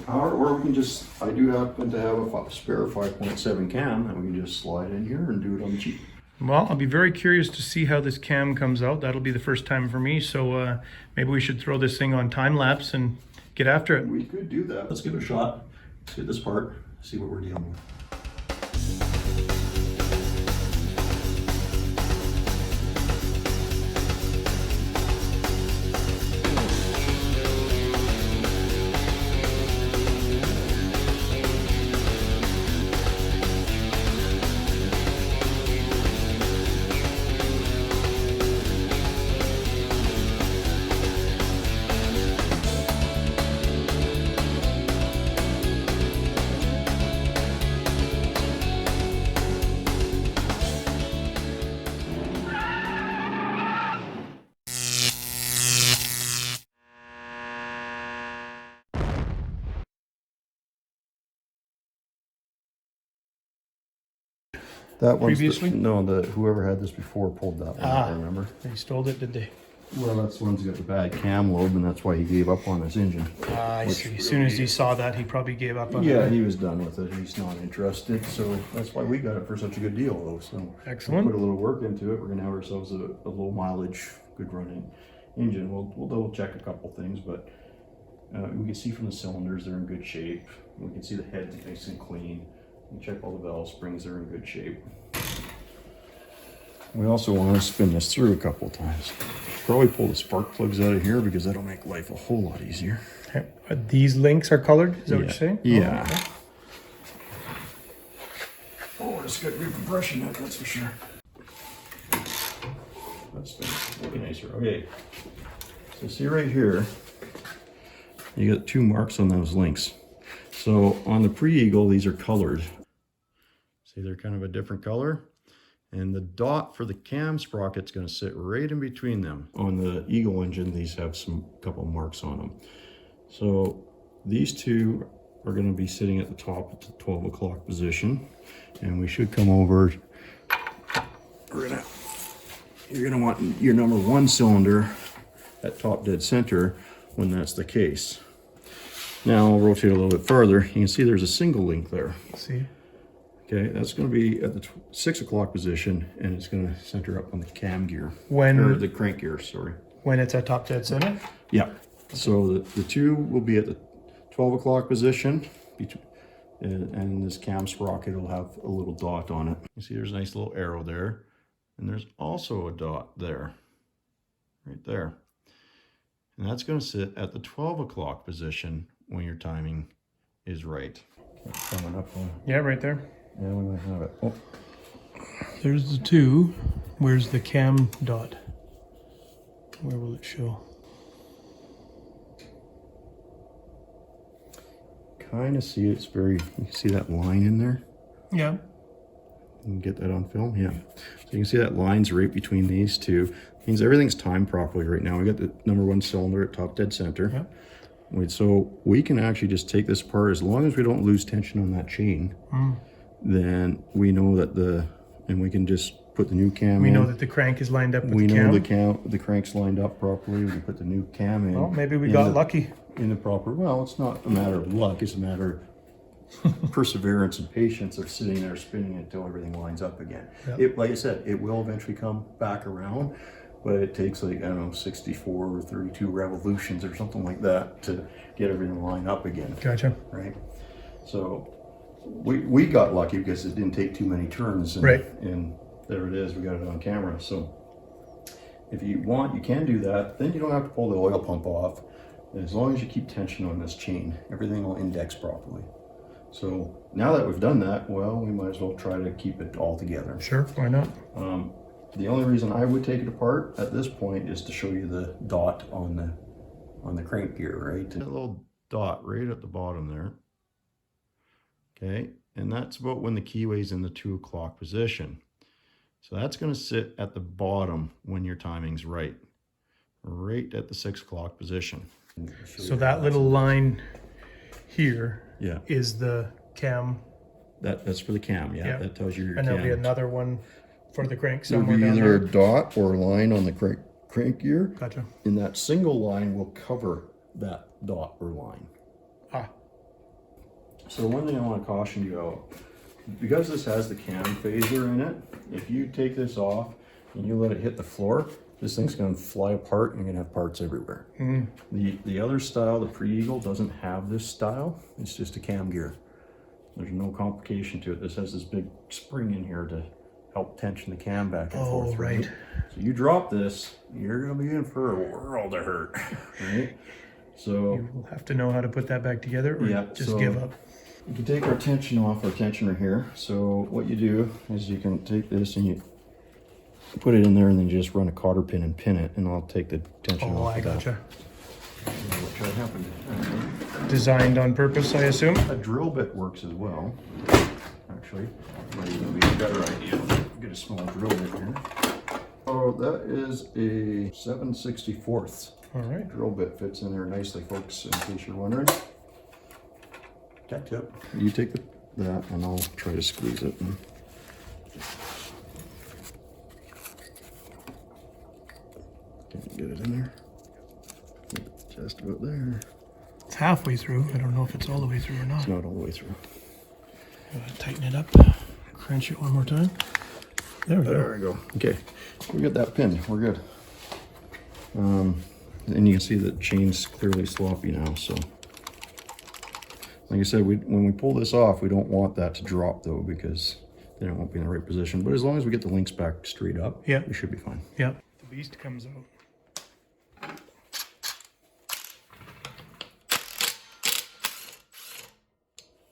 Or we can just, I do happen to have a spare 5.7 cam, and we can just slide in here and do it on the cheap. Well, I'll be very curious to see how this cam comes out. That'll be the first time for me, so maybe we should throw this thing on time lapse and get after it. We could do that. Let's give it a shot. Let's get this part, see what we're dealing with. That one's Previously? whoever had this before pulled that one, I remember. They stole it, did they? Well, that's the one's got the bad cam lobe, and that's why he gave up on his engine. I see. As soon as he saw that, he probably gave up on it. Yeah, he was done with it. He's not interested, so that's why we got it for such a good deal, though. So Excellent. we put a little work into it. We're gonna have ourselves a low mileage, good running engine. We'll double check a couple things, but we can see from the cylinders they're in good shape. We can see the head's nice and clean. We check all the valve springs; they're in good shape. We also want to spin this through a couple times. Probably pull the spark plugs out of here because that'll make life a whole lot easier. Okay. These links are colored, is that what you're saying? Yeah. Oh, okay. Oh, it's got good compression in it, that's for sure. That's looking nicer. Okay. So see right here, you got 2 marks on those links. So on the pre-Eagle, these are colored. See, they're kind of a different color. And the dot for the cam sprocket's going to sit right in between them. On the Eagle engine, these have couple marks on them. So these 2 are going to be sitting at the top at the 12 o'clock position. And we should come over. You're going to want your number 1 cylinder at top dead center when that's the case. Now I'll rotate a little bit farther. You can see there's a single link there. See? Okay, that's going to be at the 6 o'clock position, and it's going to center up on the cam gear. When, or the crank gear, sorry. When it's at top dead center? Yeah. So the 2 will be at the 12 o'clock position, and this cam sprocket will have a little dot on it. You see there's a nice little arrow there, and there's also a dot there, right there. And that's going to sit at the 12 o'clock position when your timing is right. Coming up on. Yeah, right there. Yeah, we might have it. Oh. There's the 2. Where's the cam dot? Where will it show? Kind of see it's very, you can see that line in there? Yeah. You can get that on film? Yeah. So you can see that line's right between these 2. Means everything's timed properly right now. We got the number 1 cylinder at top dead center. Yeah. Wait, so we can actually just take this apart as long as we don't lose tension on that chain. Then we know that and we can just put the new cam in. We know that the crank is lined up with we the cam. know the crank's lined up properly. We can put the new cam in. Well, maybe we got lucky. In the proper, well, it's not a matter of luck. It's a matter of perseverance and patience of sitting there spinning it until everything lines up again. Yeah. Like I said, it will eventually come back around, but it takes like, I don't know, 64 or 32 revolutions or something like that to get everything lined up again. Gotcha. Right? So we got lucky because it didn't take too many turns. And, right. And there it is. We got it on camera. So if you want, you can do that. Then you don't have to pull the oil pump off. As long as you keep tension on this chain, everything will index properly. So now that we've done that, well, we might as well try to keep it all together. Sure, why not? The only reason I would take it apart at this point is to show you the dot on the crank gear, right? That little dot right at the bottom there. Okay, and that's about when the keyway's in the 2 o'clock position. So that's going to sit at the bottom when your timing's right at the 6 o'clock position. So that little line here Yeah. is the cam. That's for the cam, yeah. That tells you your and cam. there'll be another one for the crank There'll somewhere be down either there. a dot or a line on the crank gear. Gotcha. And that single line will cover that dot or line. Ah. So one thing I want to caution you out, because this has the cam phaser in it, if you take this off and you let it hit the floor, this thing's going to fly apart and you're going to have parts everywhere. The other style, the Pre-Eagle, doesn't have this style. It's just a cam gear. There's no complication to it. This has this big spring in here to help tension the cam back and forth. Right. So you drop this, you're going to be in for a world of hurt, right? So You'll have to know how to put that back together, or just so give up. You can take our tension off, our tensioner here. So what you do is you can take this and you put it in there and then you just run a cotter pin and pin it, and I'll take the tension off. I gotcha. What happened? Designed on purpose, I assume? A drill bit works as well. Actually, might even be a better idea. Get a small drill bit here. Oh, that is a 7/64. All right. Drill bit fits in there nicely, folks, in case you're wondering. Yep. You take that and I'll try to squeeze it. Get it in there. Just about there. It's halfway through. I don't know if it's all the way through or not. It's not all the way through. Tighten it up. Crunch it one more time. There we go. Okay, we got that pin. We're good. And you can see the chain's clearly sloppy now. So, like I said, when we pull this off, we don't want that to drop though, because then it won't be in the right position. But as long as we get the links back straight up, we should be fine. Yeah. The beast comes out.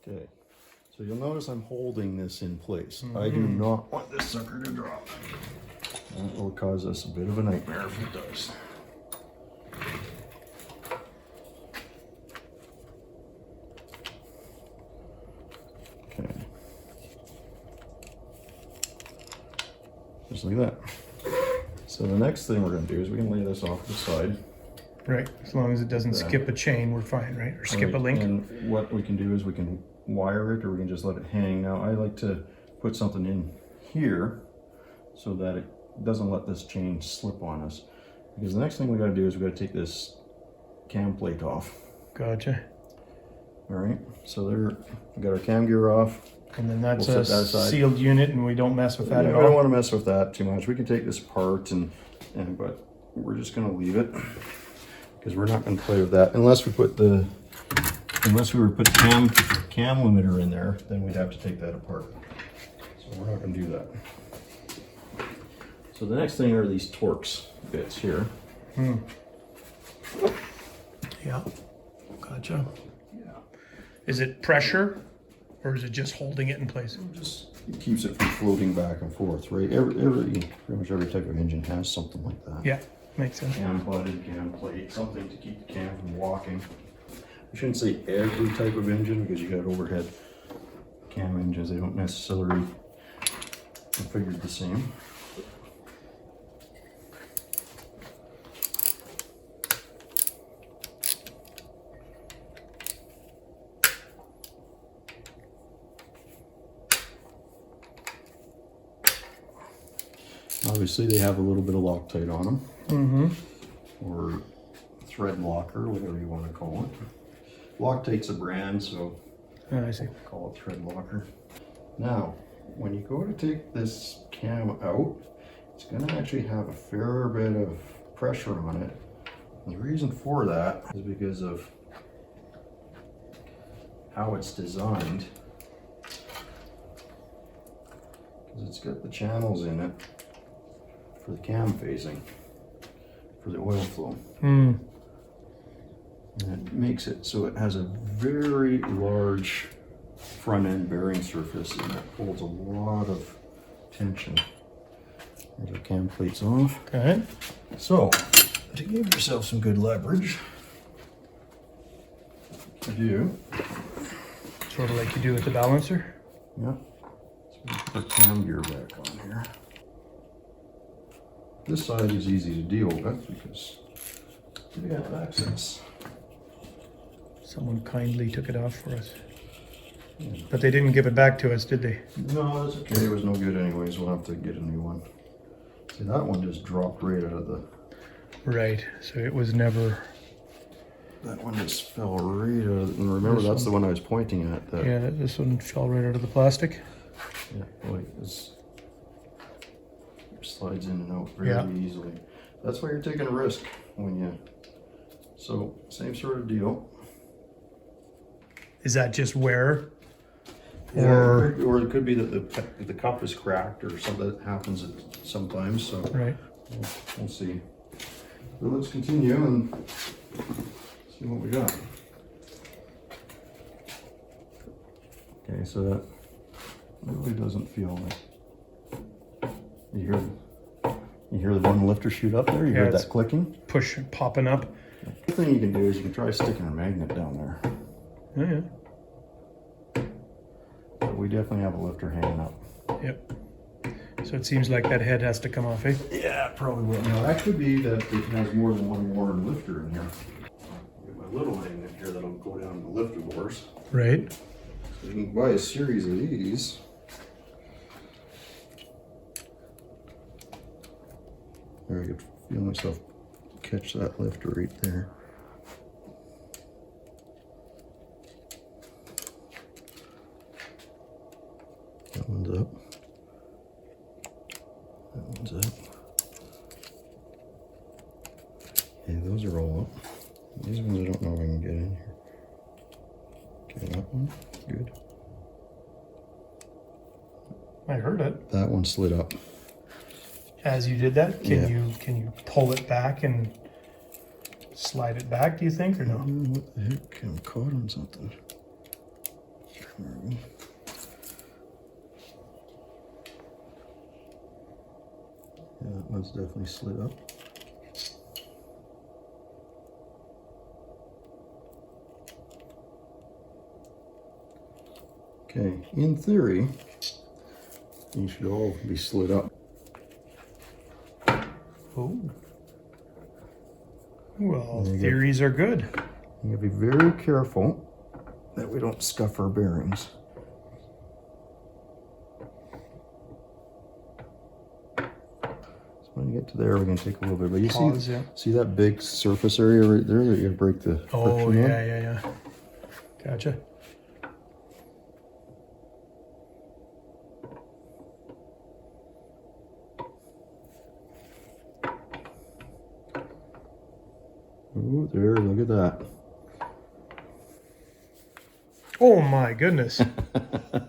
Okay, so you'll notice I'm holding this in place. I do not want this sucker to drop. That will cause us a bit of a nightmare if it does. Okay. Just like that. So the next thing we're going to do is we can lay this off to the side. Right, as long as it doesn't skip a chain, we're fine, right? Or skip a link. And what we can do is we can wire it, or we can just let it hang. Now I like to put something in here so that it doesn't let this chain slip on us. Because the next thing we got to do is we got to take this cam plate off. Gotcha. All right, so there, we got our cam gear off. And then that's We'll a set that aside. sealed unit, and we don't mess with that Yeah, at I don't all. want to mess with that too much. We can take this apart but we're just going to leave it because we're not going to play with that unless we were to put the cam limiter in there. Then we'd have to take that apart. So we're not going to do that. So the next thing are these Torx bits here. Yeah. Gotcha. Yeah. Is it pressure, or is it just holding it in place? It keeps it from floating back and forth, right? Pretty much every type of engine has something like that. Yeah, makes sense. Cam button, cam plate, something to keep the cam from walking. I shouldn't say every type of engine, because you got overhead cam engines, they don't necessarily configured the same. Obviously they have a little bit of Loctite on them. Or thread locker, whatever you want to call it. Loctite's a brand, so I see. call it thread locker. Now, when you go to take this cam out, it's going to actually have a fair bit of pressure on it. And the reason for that is because of how it's designed. Because it's got the channels in it for the cam phasing, for the oil flow. And it makes it so it has a very large front end bearing surface, and that holds a lot of tension. There's our cam plates off. Okay. So, to give yourself some good leverage, you do. Sort of like you do with the balancer. Yep. So we put our cam gear back on here. This side is easy to deal with because we have access. Someone kindly took it off for us. But they didn't give it back to us, did they? No, that's okay. It was no good anyways. We'll have to get a new one. See, that one just dropped right out of the... Right, so it was never... That one just fell right out of, and remember that's the one I was pointing at. That, Yeah, this one fell right out of the plastic. yeah, boy, this slides in and out very easily. That's why you're taking a risk when you, so same sort of deal. Is that just wear? Yeah, Or or it could be that the cup is cracked or something that happens sometimes, so right. we'll see. But let's continue and see what we got. Okay, so that really doesn't feel like you hear the one lifter shoot up there. You heard that clicking, Push popping up. the thing you can do is you can try sticking a magnet down there. Oh, yeah. But we definitely have a lifter hanging up. Yep. So it seems like that head has to come off, eh? Yeah, probably will. Now that could be that it has more than one Warren lifter in here. Get my little magnet here that'll go down the lifter doors. Right. So you can buy a series of these. There, I could feel myself catch that lifter right there. That one's up. That one's up. Okay, those are all up. These ones I don't know if I can get in here. Okay, that one, good. I heard it. That one slid up. As you did that, can you pull it back and slide it back, do you think, or no? What the heck? I'm caught on something. There we go. Yeah, that one's definitely slid up. Okay, in theory, these should all be slid up. Oh. Well, theories are good. You gotta be very careful that we don't scuff our bearings. So when you get to there, we're gonna take a little bit, but you see that big surface area right there that you gotta break the friction Oh, on? yeah. Gotcha. Ooh, there, look at that. Oh my goodness.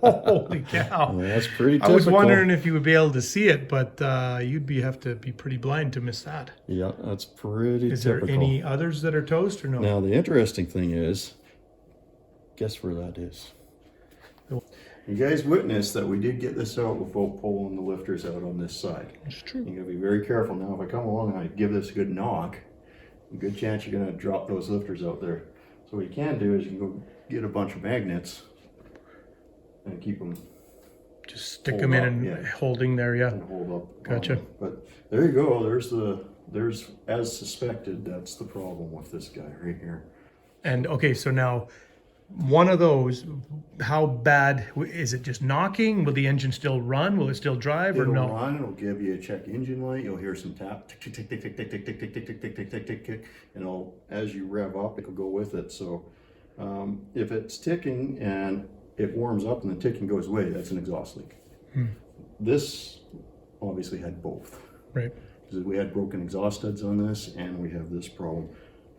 Holy cow. Well, that's pretty I typical. was wondering if you would be able to see it, but you'd have to be pretty blind to miss that. Yeah, that's pretty Is typical. there any others that are toast or no? Now, the interesting thing is, guess where that is? You guys witnessed that we did get this out without pulling the lifters out on this side. It's true. You gotta be very careful. Now, if I come along and I give this a good knock, a good chance you're gonna drop those lifters out there. So what you can do is you can go get a bunch of magnets and keep them. Just stick them in and holding there, yeah. And hold up. Gotcha. But there you go. There's as suspected. That's the problem with this guy right here. And okay, so now one of those, how bad is it? Just knocking? Will the engine still run? Will it still drive or It'll no? run. It'll give you a check engine light. You'll hear some tap, tick, tick, tick, tick, tick, tick, tick, tick, tick, tick, tick, tick, tick, tick, tick, tick, and as you rev up, it'll go with it. So if it's ticking and it warms up and the ticking goes away, that's an exhaust leak. This obviously had both. Right. Because we had broken exhaust studs on this, and we have this problem.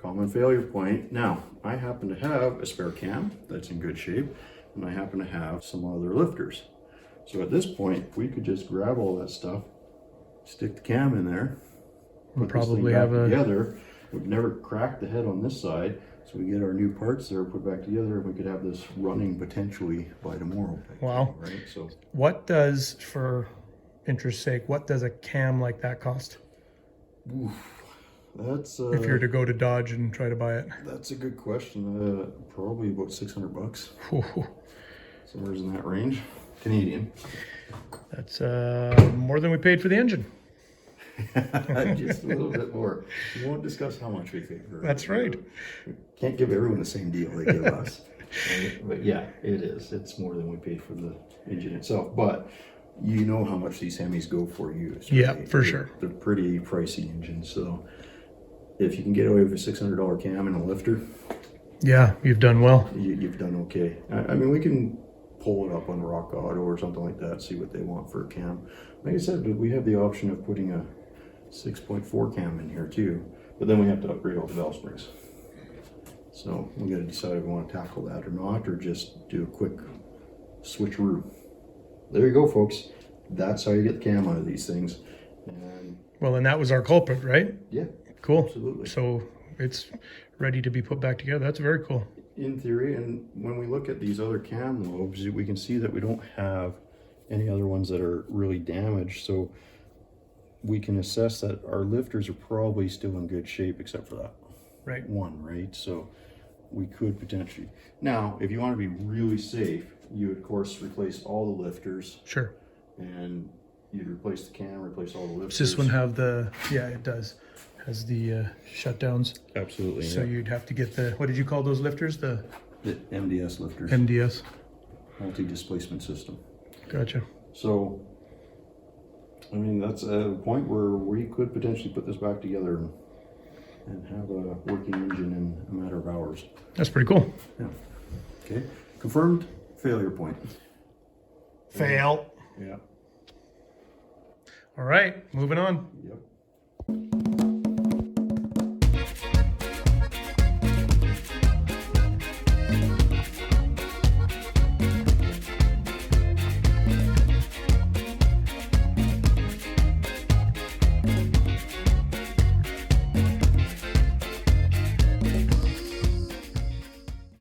Common failure point. Now, I happen to have a spare cam that's in good shape, and I happen to have some other lifters. So at this point, we could just grab all that stuff, stick the cam in there, put probably this thing have back a together. We've never cracked the head on this side, so we get our new parts there, put back together, and we could have this running potentially by tomorrow. Wow. Right? So what does, for interest's sake, what does a cam like that cost? oof, that's If you're to go to Dodge and try to buy it. that's a good question. Probably about $600. Somewhere in that range, Canadian. That's more than we paid for the engine. Just a little bit more. We won't discuss how much we paid for it. That's right. We can't give everyone the same deal they give us. But yeah, it is. It's more than we paid for the engine itself. But you know how much these Hemis go for used. Yeah, right? for sure. They're pretty pricey engines. So if you can get away with a $600 cam and a lifter, Yeah, you've done well. you've done okay. I mean, we can pull it up on Rock Auto or something like that, see what they want for a cam. Like I said, we have the option of putting a 6.4 cam in here too, but then we have to upgrade all the valve springs. So we got to decide if we want to tackle that or not, or just do a quick switcheroo. There you go, folks. That's how you get the cam out of these things. And Well, and that was our culprit, right? yeah, Cool. absolutely. So it's ready to be put back together. That's very cool. In theory, and when we look at these other cam lobes, we can see that we don't have any other ones that are really damaged. So we can assess that our lifters are probably still in good shape, except for that Right. one, right? So we could potentially. Now, if you want to be really safe, you of course replace all the lifters, Sure. and you'd replace the cam, replace all the lifters. Does this one have the, yeah, it does. Has the shutdowns. Absolutely. So yeah. you'd have to get the, what did you call those lifters? The The MDS lifters, MDS. multi-displacement system. Gotcha. So, I mean, that's a point where we could potentially put this back together and have a working engine in a matter of hours. That's pretty cool. Yeah. Okay. Confirmed failure point. Fail. Yeah. All right, moving on. Yep.